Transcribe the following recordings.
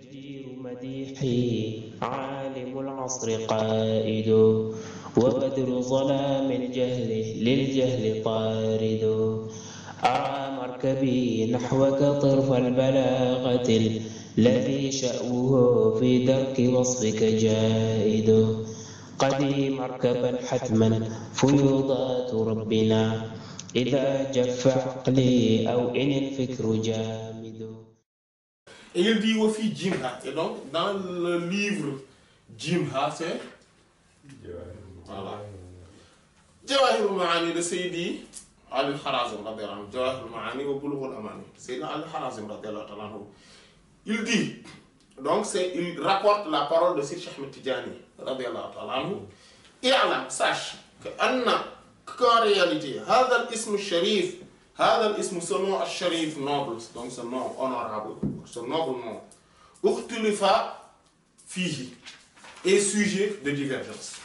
جدير مديحي عالم العصر قائد وبدر ظلام الجهل للجهل طارد أرى مركبي نحوك طرف البلاغة الذي شأوه في درك وصفك جائد قدي مركبا حتما فيوضات ربنا إذا جف عقلي أو إن الفكر جامد. Et il dit Wafi Jimha. Et donc, dans le livre Jimha, c'est. Voilà. Jawahir al-Ma'ani de Sayyidi al-Harazim, Jawahir al-Ma'ani wa Bulugh al-Amani. Sayyidi al-Harazim, il dit, donc il rapporte la parole de Sir Ahmed Tidjani, et Allah, sache qu'en réalité, Hadal Ism Sharif, Hadal Ism, ce nom Sharif noble, donc ce nom honorable, ce noble nom, Ukhtulifa Fihi, est sujet de divergence.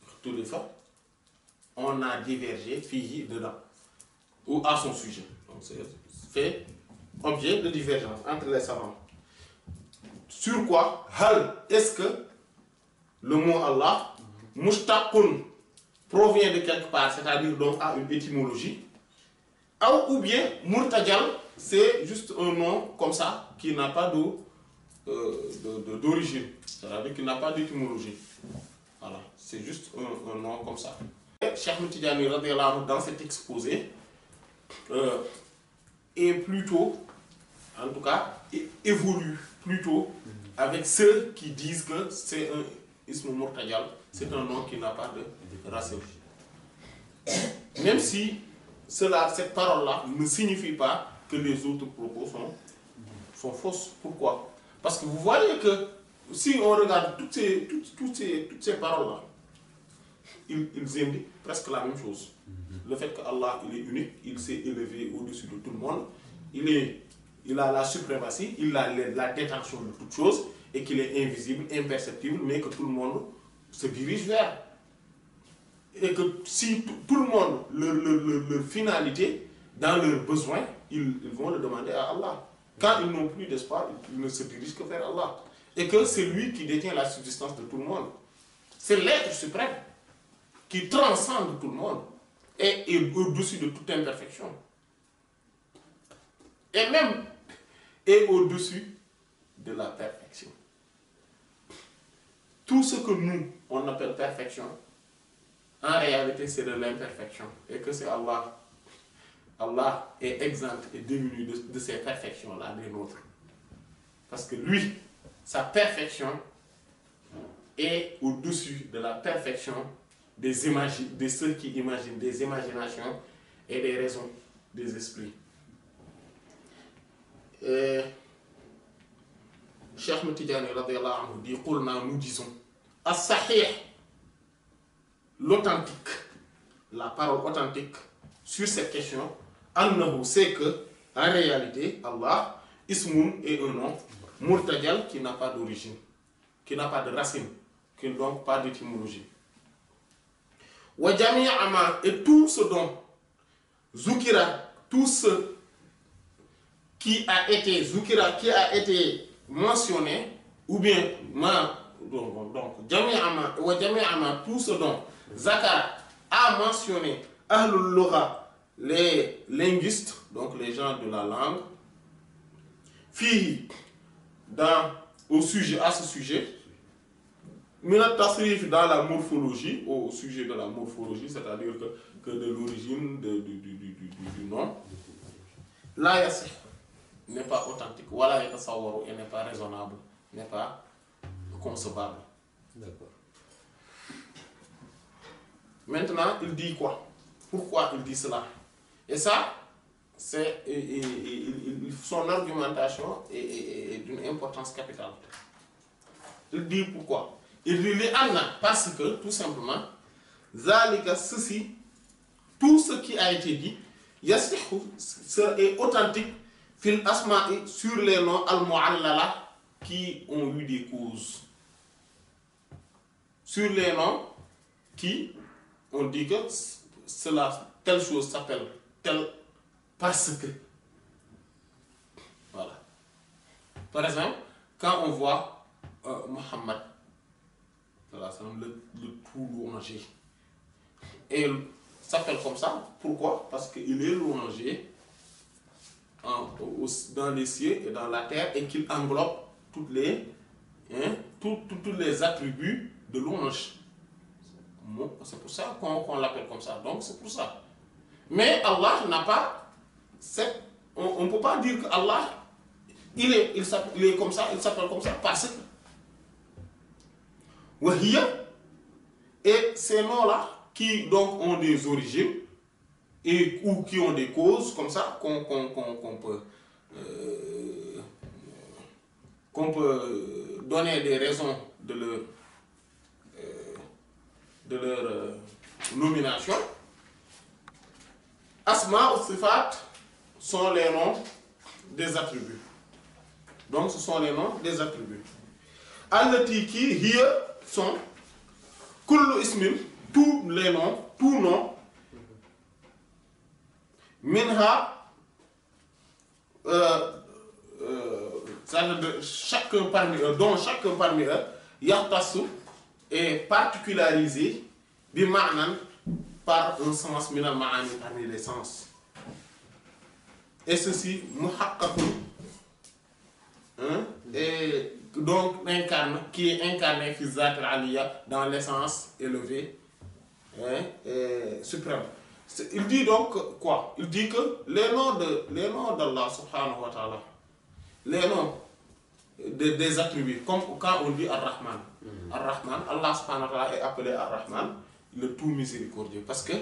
Ukhtulifa, on a divergé Fihi dedans, ou à son sujet. Donc c'est fait objet de divergence entre les savants. Sur quoi? Hal, est-ce que le mot Allah, Mushtaqun, provient de quelque part, c'est-à-dire donc à une étymologie, ou bien Murtajal, c'est juste un nom comme ça qui n'a pas d'origine, c'est-à-dire qui n'a pas d'étymologie. Voilà, c'est juste un nom comme ça. Cheikh Tidjani, dans cet exposé, est plutôt, en tout cas, évolue plutôt avec ceux qui disent que c'est un ism murtajal, c'est un nom qui n'a pas de racine. Même si cette parole-là ne signifie pas que les autres propos sont fausses. Pourquoi? Parce que vous voyez que si on regarde toutes ces paroles-là, ils indiquent presque la même chose. Le fait qu'Allah il est unique, il s'est élevé au-dessus de tout le monde, il a la suprématie, il a la détention de toutes choses et qu'il est invisible, imperceptible, mais que tout le monde se dirige vers. Et que si tout le monde, leur finalité, dans leurs besoins, ils vont le demander à Allah. Quand ils n'ont plus d'espoir, ils ne se dirigent que vers Allah. Et que c'est lui qui détient la subsistance de tout le monde. C'est l'être suprême qui transcende tout le monde et est au-dessus de toute imperfection. Et même est au-dessus de la perfection. Tout ce que nous, on appelle perfection, en réalité, c'est de l'imperfection. Et que c'est Allah. Allah est exempt et démuni de ces perfections-là, des nôtres. Parce que lui, sa perfection est au-dessus de la perfection de ceux qui imaginent, des imaginations et des raisons des esprits. Cheikh Moutidjani dit nous disons as-sahih, l'authentique, la parole authentique sur cette question, annahu, c'est que en réalité Allah ismun est un nom murtajal qui n'a pas d'origine, qui n'a pas de racine, qui n'a donc pas d'étymologie. Wa jami'a ma, et tout ce dont zukira, tout ce qui a été zukira, qui a été mentionné, ou bien donc jami'a wa jami'a ma, tout ce dont Zakara a mentionné Ahlul Lugha, les linguistes, donc les gens de la langue, Fihi, à ce sujet, Minat Tasrif, dans la morphologie, au sujet de la morphologie, c'est-à-dire que de l'origine du nom, la yasih n'est pas authentique, wala yatasawwaru, et n'est pas raisonnable, n'est pas concevable. D'accord. Maintenant, il dit quoi? Pourquoi il dit cela? Et ça, c'est son argumentation est d'une importance capitale. Il dit pourquoi? Il dit parce que, tout simplement, Zalika, ceci, tout ce qui a été dit, Yasihu, est authentique, fil asma'i, sur les noms al-mu'allala qui ont eu des causes. Sur les noms qui on dit que telle chose s'appelle telle parce que. Voilà. Par exemple, quand on voit Mohammed, le tout louangé, et il s'appelle comme ça, pourquoi? Parce qu'il est louangé dans les cieux et dans la terre et qu'il englobe tous les attributs de louange. C'est pour ça qu'on l'appelle comme ça. Donc c'est pour ça. Mais Allah n'a pas cette... On ne peut pas dire qu'Allah, il est comme ça, il s'appelle comme ça parce que... Et ces noms-là, qui donc ont des origines, ou qui ont des causes comme ça, qu'on peut donner des raisons de leur nomination. Asma ou Sifat sont les noms des attributs. Donc ce sont les noms des attributs. Allati qui hier sont kullu ismin, tous les noms, tout nom, minha, chacun parmi eux, dont chacun parmi eux, yahtassu est particularisé bi ma'nan par un sens minal ma'ani parmi les sens. Et ceci muhaqqaqun, et donc qui est incarné fi zat al-aliyya dans l'essence élevée et suprême. Il dit donc quoi? Il dit que les noms d'Allah subhanahu wa ta'ala, les noms des attributs, comme quand on dit Ar-Rahman. Ar-Rahman, Allah subhanahu wa ta'ala est appelé Ar-Rahman, le tout miséricordieux, parce que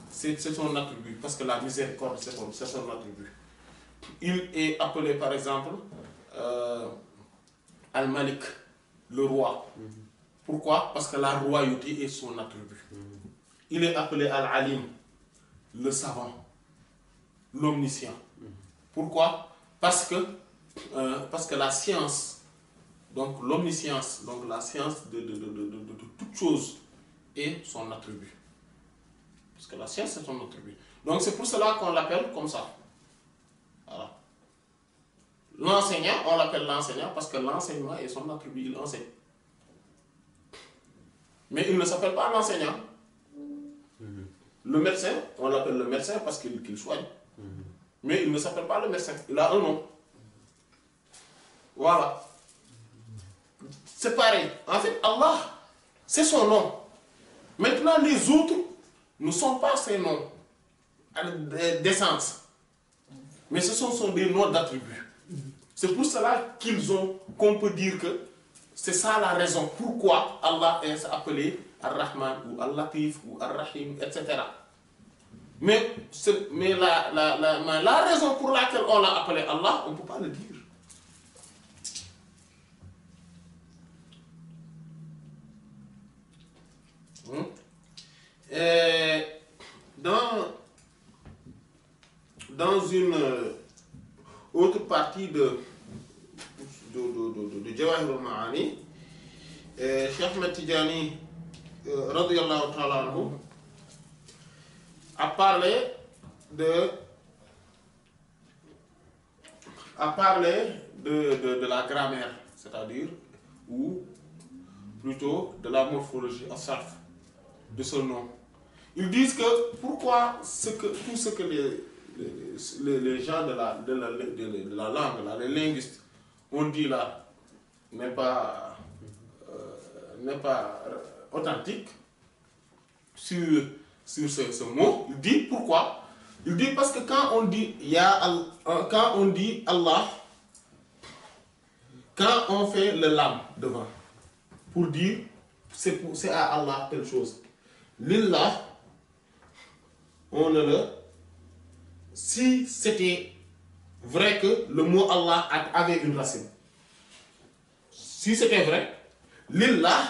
c'est son attribut, parce que la miséricorde c'est son attribut. Il est appelé par exemple Al-Malik, le roi. Pourquoi? Parce que la royauté est son attribut. Il est appelé Al-Alim, le savant, l'omniscient. Pourquoi? Parce que la science, donc l'omniscience, donc la science de toute chose est son attribut. Parce que la science est son attribut. Donc c'est pour cela qu'on l'appelle comme ça. Voilà. L'enseignant, on l'appelle l'enseignant parce que l'enseignement est son attribut, il enseigne. Mais il ne s'appelle pas l'enseignant. Le médecin, on l'appelle le médecin parce qu'il soigne. Mais il ne s'appelle pas le médecin, il a un nom. Voilà. C'est pareil. En fait, Allah, c'est son nom. Maintenant, les autres ne sont pas ces noms d'essence. Mais ce sont des noms d'attributs. C'est pour cela qu'on peut dire que c'est ça la raison pourquoi Allah est appelé Ar-Rahman ou Al-Latif ou Ar-Rahim, etc. Mais la raison pour laquelle on l'a appelé Allah, on ne peut pas le dire. Et dans une autre partie de Jawahir al-Ma'ani, Cheikh Ahmed Tidjani radiyallahu ta'ala anhu a parlé de la grammaire, c'est-à-dire, ou plutôt de la morphologie, as-sarf, de ce nom. Ils disent que pourquoi tout ce que les gens de la langue, là, les linguistes, ont dit là, n'est pas authentique sur ce mot. Il dit pourquoi? Il dit parce que quand on dit Allah, quand on fait le lam devant, pour dire c'est à Allah telle chose. Lillah, on le... Si c'était vrai que le mot Allah avait une racine, si c'était vrai, Lillah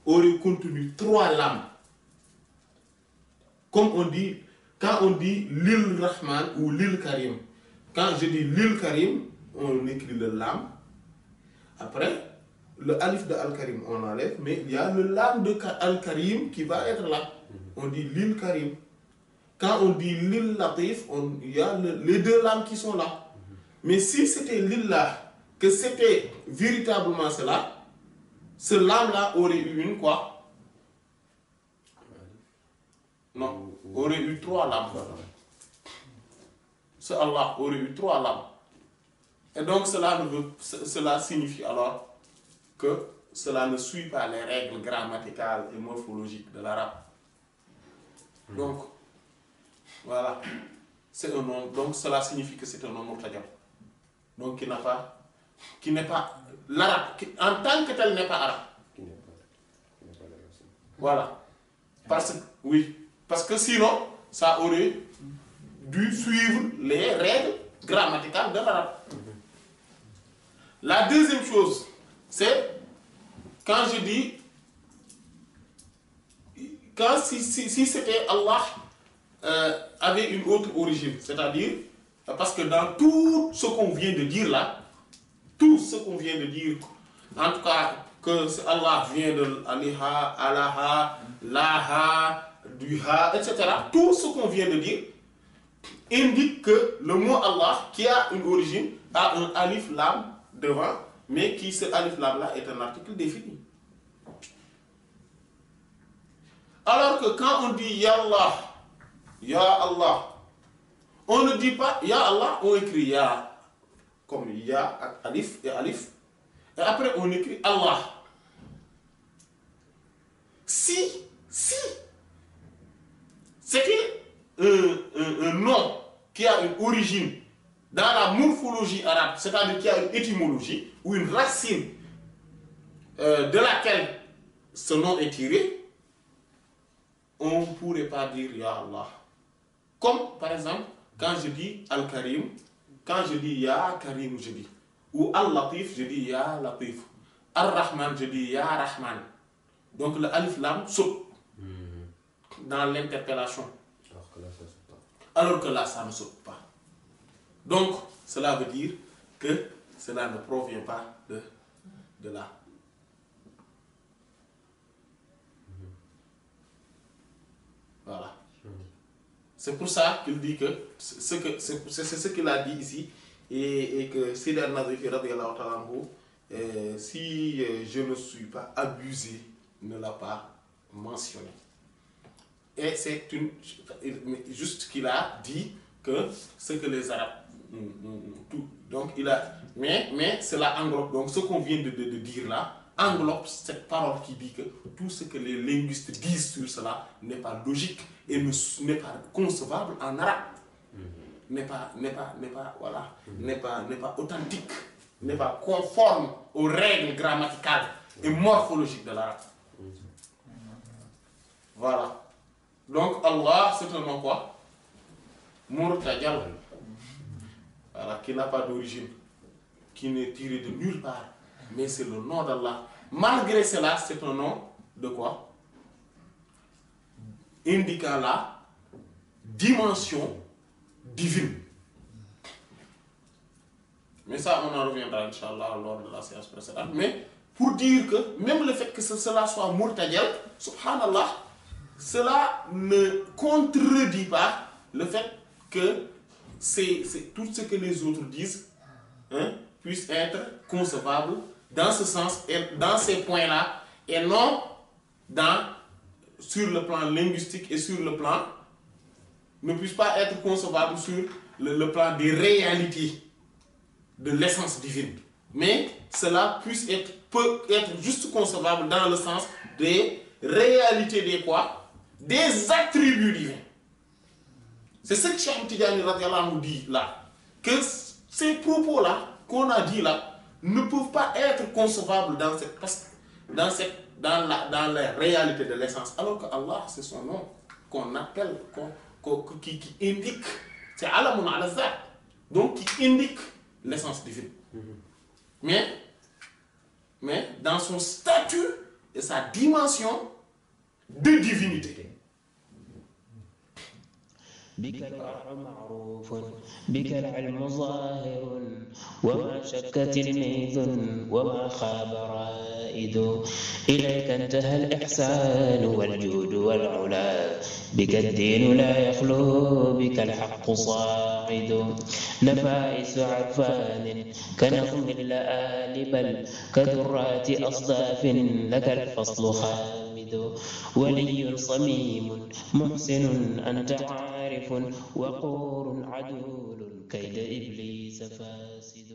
aurait contenu 3 lames. Comme on dit, quand on dit Lil Rahman ou Lil Karim, quand je dis Lil Karim, on écrit le lam. Après, le alif de Al-Karim, on enlève, mais il y a le lam de Al-Karim qui va être là. On dit Lil Karim. Quand on dit Lil Latif, il y a les 2 lames qui sont là. Mais si c'était lillah, que c'était véritablement cela, ce lam-là aurait eu une quoi? Non, aurait eu 3 lames. Ce Allah aurait eu 3 lames. Et donc cela signifie alors que cela ne suit pas les règles grammaticales et morphologiques de l'arabe. Donc, voilà. C'est un nom. Donc cela signifie que c'est un nom murtajal. Donc qui n'est pas l'arabe, en tant que tel n'est pas arabe. Voilà. Parce que sinon, ça aurait dû suivre les règles grammaticales de l'arabe. La deuxième chose, c'est quand je dis, si c'était Allah avait une autre origine, c'est-à-dire, parce que dans tout ce qu'on vient de dire là, tout ce qu'on vient de dire, en tout cas que Allah vient de Aliha, Alaha, Laha, Duha, etc., tout ce qu'on vient de dire indique que le mot Allah, qui a une origine, a un alif lam devant, mais qui ce alif lam là est un article défini. Alors que quand on dit Ya Allah, Ya Allah, on ne dit pas Ya Allah, on écrit Ya, comme Ya, alif et alif, et après on écrit Allah. Si c'était un nom qui a une origine dans la morphologie arabe, c'est-à-dire qui a une étymologie ou une racine de laquelle ce nom est tiré, on ne pourrait pas dire Ya Allah. Comme par exemple, quand je dis Al-Karim, quand je dis Ya Karim, je dis. Ou Al-Latif, je dis Ya Latif. Al-Rahman, je dis Ya Rahman. Donc le alif lam saute dans l'interpellation. Alors que là, ça ne saute pas. Donc, cela veut dire que cela ne provient pas de là. Voilà. C'est pour ça qu'il dit que c'est ce qu'il a dit ici et que Sidi al-Nazifi radiyallahu ta'ala anhu, si je ne suis pas abusé, ne l'a pas mentionné. Et c'est juste qu'il a dit que ce que les Arabes tout, donc il a mais cela englobe donc ce qu'on vient de dire là englobe cette parole qui dit que tout ce que les linguistes disent sur cela n'est pas logique et n'est pas concevable en arabe, n'est pas authentique, n'est pas conforme aux règles grammaticales et morphologiques de l'arabe. Voilà. Donc Allah, c'est un nom quoi? Murtajal. Voilà, qui n'a pas d'origine, qui n'est tiré de nulle part, mais c'est le nom d'Allah. Malgré cela, c'est un nom de quoi? Indiquant la dimension divine. Mais ça, on en reviendra, Inch'Allah, lors de la séance précédente. Mais pour dire que même le fait que cela soit murtajal, subhanallah, cela ne contredit pas le fait que c'est tout ce que les autres disent puisse être concevable dans ce sens et dans ces points-là et non sur le plan linguistique et sur le plan ne puisse pas être concevable sur le plan des réalités de l'essence divine. Mais cela peut être juste concevable dans le sens des réalités des quoi? Des attributs divins. C'est ce que Cheikh Tidjani radiyallahu anhu dit là, que ces propos-là qu'on a dit là ne peuvent pas être concevables dans la réalité de l'essence, alors que Allah c'est son nom qu'on appelle, qui indique, c'est alamun ala zat, donc qui indique l'essence divine. Mais dans son statut et sa dimension de divinité. بك الأمر معروف بك العلم ظاهر وما شك تلميذ وما خاب رائد إليك انتهى الإحسان والجود والعلا بك الدين لا يخلو بك الحق صاعد نفائس عرفان كنظم اللآل بل كذرات أصداف لك الفصل خامد ولي صميم محسن أنت عارف وقور عدول كيد إبليس فاسد